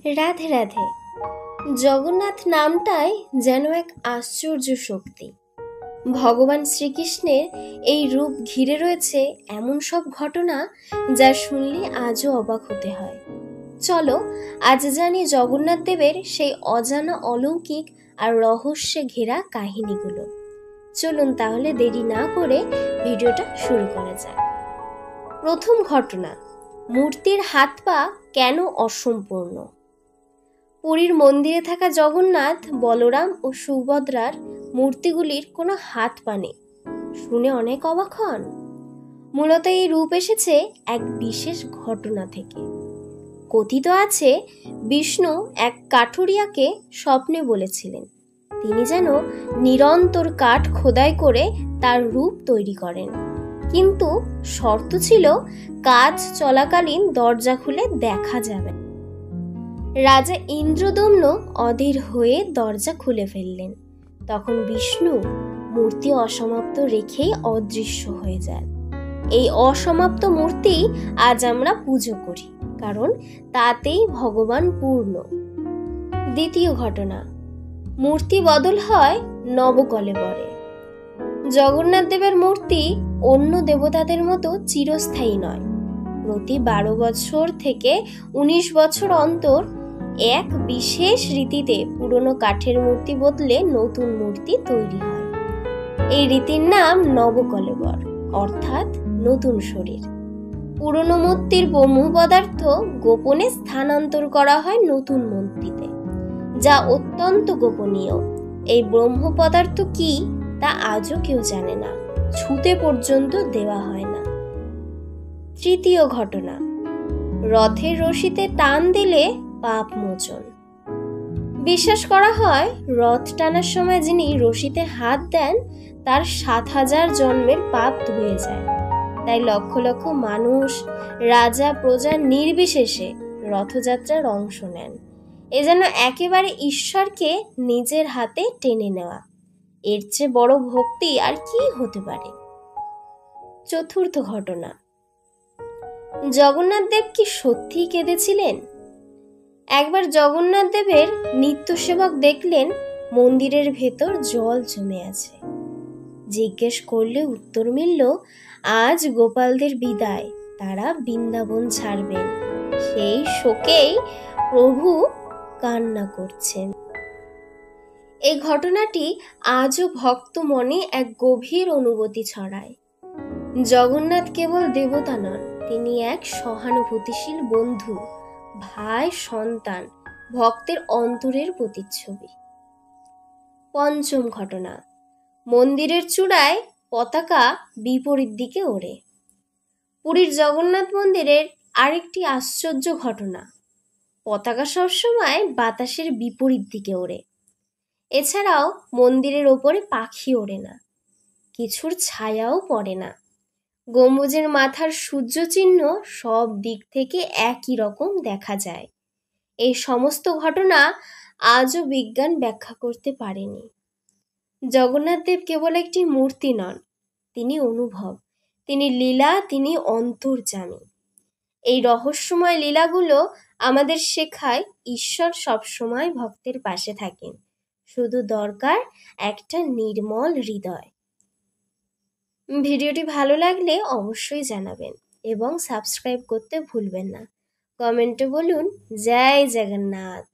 রাধে রাধে। জগন্নাথ নামটাই যেন এক আশ্চর্য শক্তি। ভগবান শ্রীকৃষ্ণের এই রূপ ঘিরে রয়েছে এমন সব ঘটনা যা শুনলে আজও অবাক হতে হয়। চলো আজ জানি জগন্নাথ দেবের সেই অজানা অলৌকিক আর রহস্যে ঘেরা কাহিনীগুলো। চলুন তাহলে দেরি না করে ভিডিওটা শুরু করা যাক। প্রথম ঘটনা, মূর্তির হাত পা কেন অসম্পূর্ণ। পুরীর মন্দিরে থাকা জগন্নাথ, বলরাম ও সুভদ্রার মূর্তিগুলির কোনো হাত পা নেই। শুনে অনেক অবাক হন। মূলত এই রূপ এসেছে এক বিশেষ ঘটনা থেকে। কথিত আছে বিষ্ণু এক কাঠুরিয়াকে স্বপ্নে বলেছিলেন তিনি যেন নিরন্তর কাঠ খোদাই করে তার রূপ তৈরি করেন, কিন্তু শর্ত ছিল কাজ চলাকালীন দরজা খুলে দেখা যাবে। রাজা ইন্দ্রদম্ন অধীর হয়ে দরজা খুলে ফেললেন। তখন বিষ্ণু মূর্তি অসমাপ্ত রেখেই অদৃশ্য হয়ে যান। এই অসমাপ্ত মূর্তি আজ আমরা পুজো করি, কারণ তাতেই ভগবান পূর্ণ। দ্বিতীয় ঘটনা, মূর্তি বদল হয় নবকলেবরে। জগন্নাথ দেবের মূর্তি অন্য দেবতাদের মতো চিরস্থায়ী নয়। প্রতি 12 বছর থেকে 19 বছর অন্তর এক বিশেষ রীতিতে পুরনো কাঠের মূর্তি বদলে নতুন মূর্তি তৈরি হয়। এই রীতির নাম নবকলেবর, অর্থাৎ নতুন শরীর। পুরনো মূর্তির ব্রহ্ম পদার্থ গোপনে স্থানান্তর করা হয় নতুন মূর্তিতে, যা অত্যন্ত গোপনীয়। এই ব্রহ্ম পদার্থ কি তা আজও কেউ জানে না, ছুঁতে পর্যন্ত দেওয়া হয় না। তৃতীয় ঘটনা, রথের রশিতে টান দিলে পাপ মোচন। বিশ্বাস করা হয় রথ টানার সময় যিনি রশিতে হাত দেন তার 7000 জন্মের পাপ ধুয়ে যায়। তাই লক্ষ লক্ষ মানুষ, রাজা প্রজা নির্বিশেষে রথযাত্রার অংশ নেন। এ যেন একেবারে ঈশ্বরকে নিজের হাতে টেনে নেওয়া। এর চেয়ে বড় ভক্তি আর কি হতে পারে। চতুর্থ ঘটনা, জগন্নাথ দেব কি সত্যিই কেঁদেছিলেন? একবার জগন্নাথ দেবের নিত্য সেবক দেখলেন মন্দিরের ভেতর জল জমে আছে। জিজ্ঞেস করলে উত্তর মিলল, আজ গোপালদের বিদায়, তারা বৃন্দাবন ছাড়বেন। সেই শোকেই প্রভু কান্না করছেন। এই ঘটনাটি আজও ভক্ত মনে এক গভীর অনুভূতি ছড়ায়। জগন্নাথ কেবল দেবতা নন, তিনি এক সহানুভূতিশীল বন্ধু, ভাই, সন্তান, ভক্তের অন্তরের প্রতিচ্ছবি। পঞ্চম ঘটনা, মন্দিরের চূড়ায় পতাকা বিপরীত দিকে ওড়ে। পুরীর জগন্নাথ মন্দিরের আরেকটি আশ্চর্য ঘটনা, পতাকা সবসময় বাতাসের বিপরীত দিকে ওড়ে। এছাড়াও মন্দিরের ওপরে পাখি ওড়ে না, কিছুর ছায়াও পড়ে না। গম্বুজের মাথার সূর্য চিহ্ন সব দিক থেকে একই রকম দেখা যায়। এই সমস্ত ঘটনা আজও বিজ্ঞান ব্যাখ্যা করতে পারেনি। জগন্নাথ দেব কেবল একটি মূর্তি নন, তিনি অনুভব, তিনি লীলা, তিনি অন্তর্যামী। এই রহস্যময় লীলাগুলো আমাদের শেখায় ঈশ্বর সবসময় ভক্তের পাশে থাকেন, শুধু দরকার একটা নির্মল হৃদয়। ভিডিওটি ভালো লাগলে অবশ্যই জানাবেন এবং সাবস্ক্রাইব করতে ভুলবেন না। কমেন্টে বলুন জয় জগন্নাথ।